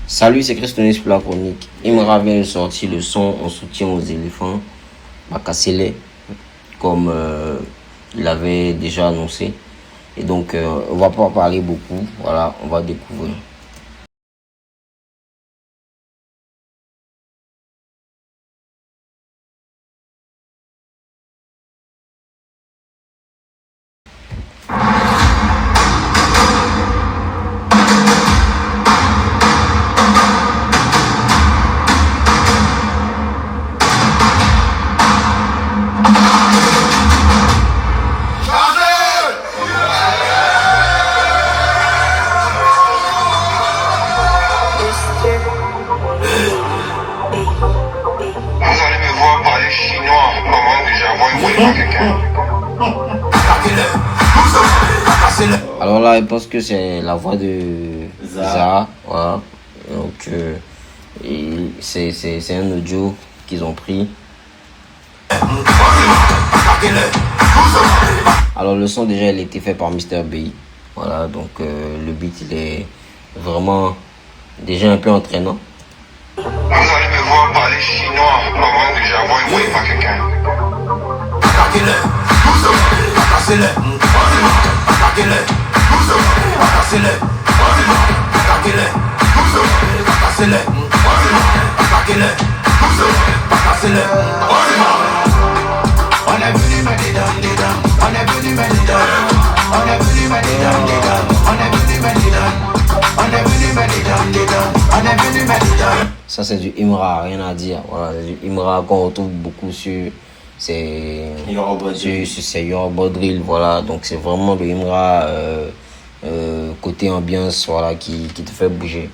Salut, c'est Christonis pour la chronique. Imra vient de sortir le son en soutien aux éléphants, Bakassele, comme il avait déjà annoncé. Et donc, on va pas parler beaucoup, voilà, on va découvrir. Alors là, je pense que c'est la voix de Zaha, voilà. Donc, c'est un audio qu'ils ont pris. Alors le son déjà, il a été fait par Mr. B. Voilà, donc le beat, il est vraiment déjà un peu entraînant. Vous allez me voir parler chinois avant que j'envoie une wave à quelqu'un. Ça c'est du Imra, rien à dire. Voilà, c'est du Imra qu'on retrouve beaucoup sur Yoruba Drill, voilà. Donc c'est vraiment le Imra côté ambiance, voilà, qui te fait bouger.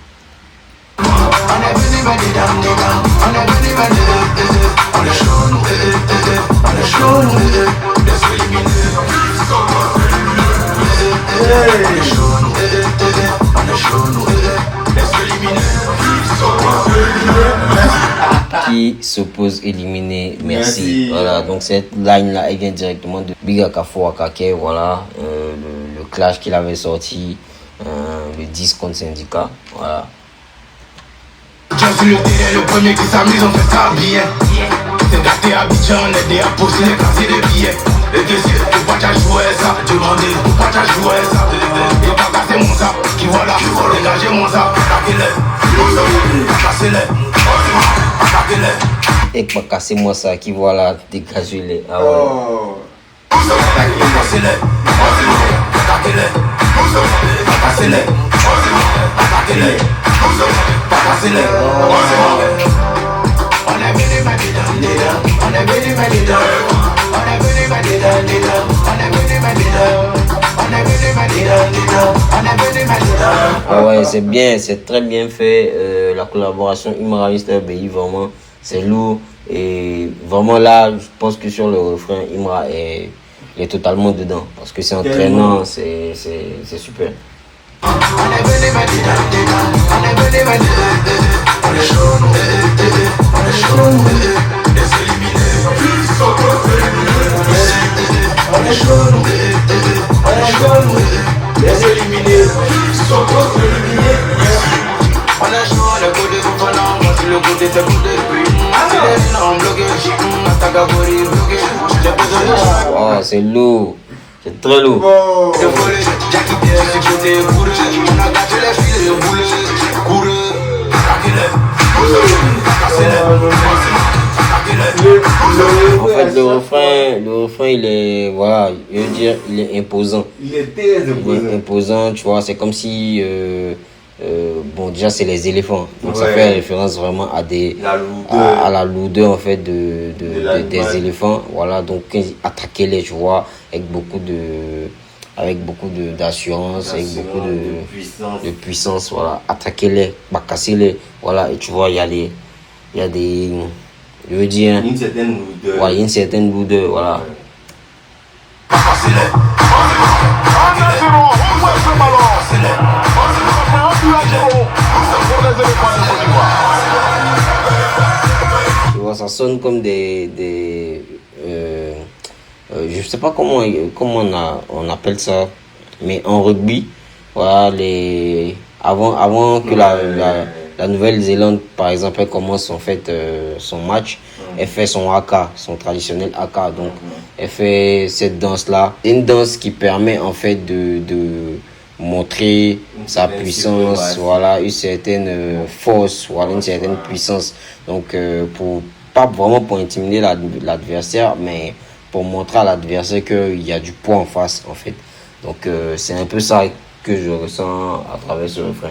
Qui s'oppose éliminer, merci. Voilà, donc cette line là elle vient directement de Biga Kafo Akake, voilà, le clash qu'il avait sorti, le 10 contre Syndicat, voilà. Je suis le premier qui s'amuse, on fait ça bien. C'est gâté à Abidjan, on est à poster les quartiers de billets. Le désir, faut pas jouer ça, demander, faut pas jouer ça. Et pas casser mon sac, qui voilà, dégager mon sac. Et pas casser moi ça, qui voilà, dégager les. Ah ouais. Ah ouais, c'est bien, c'est très bien fait. La collaboration Imra Mr. BI, vraiment, c'est lourd. Et vraiment là, je pense que sur le refrain, Imra est totalement dedans. Parce que c'est entraînant, c'est super. Oh, c'est lourd, c'est très lourd. En fait, le refrain, il est, voilà, je veux dire, il est imposant. Il est très imposant. Il est imposant, tu vois, c'est comme si, bon, déjà, c'est les éléphants. Donc, ça fait référence vraiment à à la lourdeur, en fait, des éléphants. Voilà, donc, attaquez-les, tu vois, avec beaucoup d'assurance, avec beaucoup de puissance, voilà, attaquez-les, pas casser-les, voilà, et tu vois, il y a des, je veux dire, une certaine lourdeur. Ouais, une certaine lourdeur, voilà. Tu ça sonne comme je sais pas comment on appelle ça, mais en rugby, voilà, avant que la Nouvelle-Zélande, par exemple, elle commence en fait son match, elle fait son haka, son traditionnel haka. Donc, elle fait cette danse-là. C'est une danse qui permet en fait de montrer sa puissance, voilà, une certaine force, voilà, une certaine puissance. Donc, pas vraiment pour intimider l'adversaire, mais pour montrer à l'adversaire qu'il y a du poids en face, en fait. Donc, c'est un peu ça que je ressens à travers ce refrain.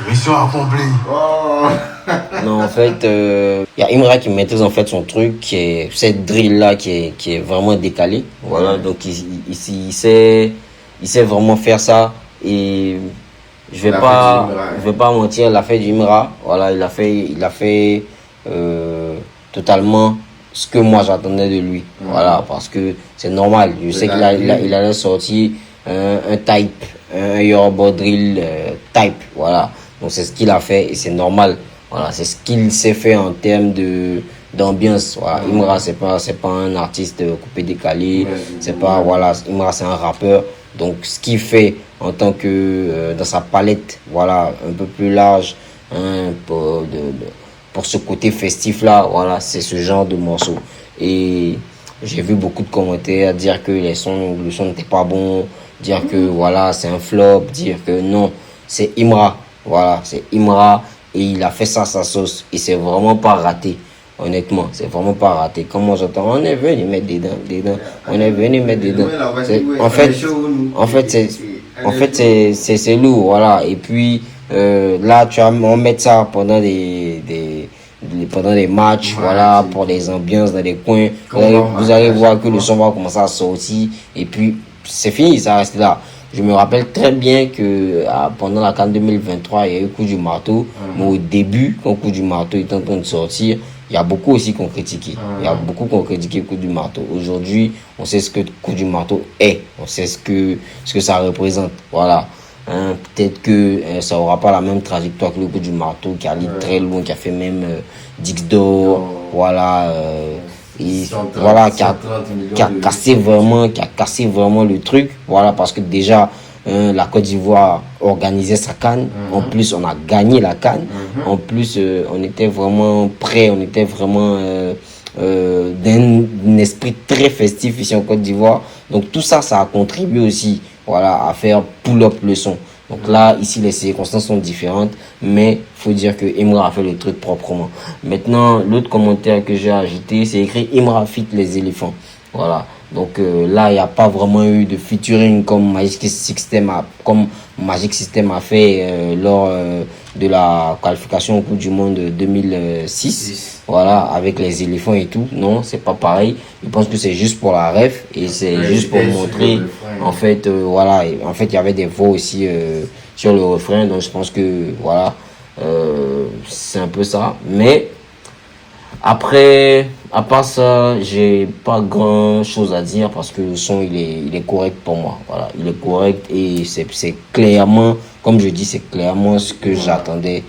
Mission accomplie. Non, en fait, il y a Imra qui maîtrise en fait son truc, qui est cette drill là qui est vraiment décalée. Voilà, donc il sait vraiment faire ça. Et je vais pas mentir, il a fait du Imra. Voilà, il a fait totalement ce que moi j'attendais de lui. Voilà, parce que c'est normal. Je sais qu'il allait sortir un type, un Yoruba drill type. Voilà, donc c'est ce qu'il a fait et c'est normal. Voilà, c'est ce qu'il s'est fait en termes d'ambiance. Voilà, Imra c'est pas un artiste coupé décalé, c'est pas voilà, Imra c'est un rappeur. Donc ce qu'il fait en tant que dans sa palette, voilà, un peu plus large, hein, pour ce côté festif là, voilà, c'est ce genre de morceau. Et j'ai vu beaucoup de commentaires dire que le son n'était pas bon, dire que voilà, c'est un flop, dire que non, c'est Imra. Voilà, c'est Imra. Et il a fait ça à sa sauce. Et c'est vraiment pas raté. Honnêtement, c'est vraiment pas raté. Comme moi j'entends, on est venu mettre des dents. On est venu mettre des dents. En fait, c'est lourd. Voilà. Et puis, là, on met ça pendant pendant des matchs, voilà, pour des ambiances dans des coins. Vous allez voir que le son va commencer à sortir. Et puis, c'est fini, ça reste là. Je me rappelle très bien que pendant la CAN 2023, il y a eu Coup du marteau. Mais au début, quand Coup du marteau est en train de sortir, il y a beaucoup aussi qui ont critiqué. Il y a beaucoup qui ont critiqué Coup du marteau. Aujourd'hui, on sait ce que Coup du marteau est. On sait ce que ça représente. Voilà. Hein, peut-être que ça n'aura pas la même trajectoire que le Coup du marteau qui allait très loin, qui a fait même Dix d'or. Voilà. Et voilà, qui a cassé vraiment le truc. Voilà, parce que déjà, la Côte d'Ivoire organisait sa CAN. En plus, on a gagné la CAN. En plus, on était vraiment prêts, on était vraiment d'un esprit très festif ici en Côte d'Ivoire. Donc tout ça, ça a contribué aussi, voilà, à faire pull-up le son. Donc là, ici, les circonstances sont différentes, mais il faut dire que Imra a fait le truc proprement. Maintenant, l'autre commentaire que j'ai ajouté, c'est écrit Imra fit les éléphants. Voilà. Donc là, il n'y a pas vraiment eu de featuring comme Magic System a fait lors de la qualification au Coupe du Monde 2006. Voilà, avec les éléphants et tout. Non, c'est pas pareil. Je pense que c'est juste pour la ref et c'est juste pour montrer. En fait, voilà. En fait, il y avait des voix aussi sur le refrain. Donc je pense que voilà, c'est un peu ça. Mais après, à part ça, j'ai pas grand chose à dire parce que le son il est correct pour moi. Voilà, il est correct et c'est clairement, comme je dis, c'est clairement ce que j'attendais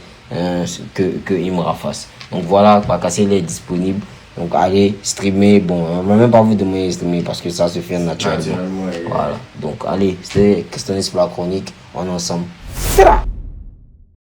que Imra fasse. Donc voilà, Pakassi il est disponible. Donc allez streamer. Bon, on va même pas vous demander de streamer parce que ça se fait naturellement. Voilà. Donc allez, c'était Questionner pour la chronique. On est ensemble. C'est là.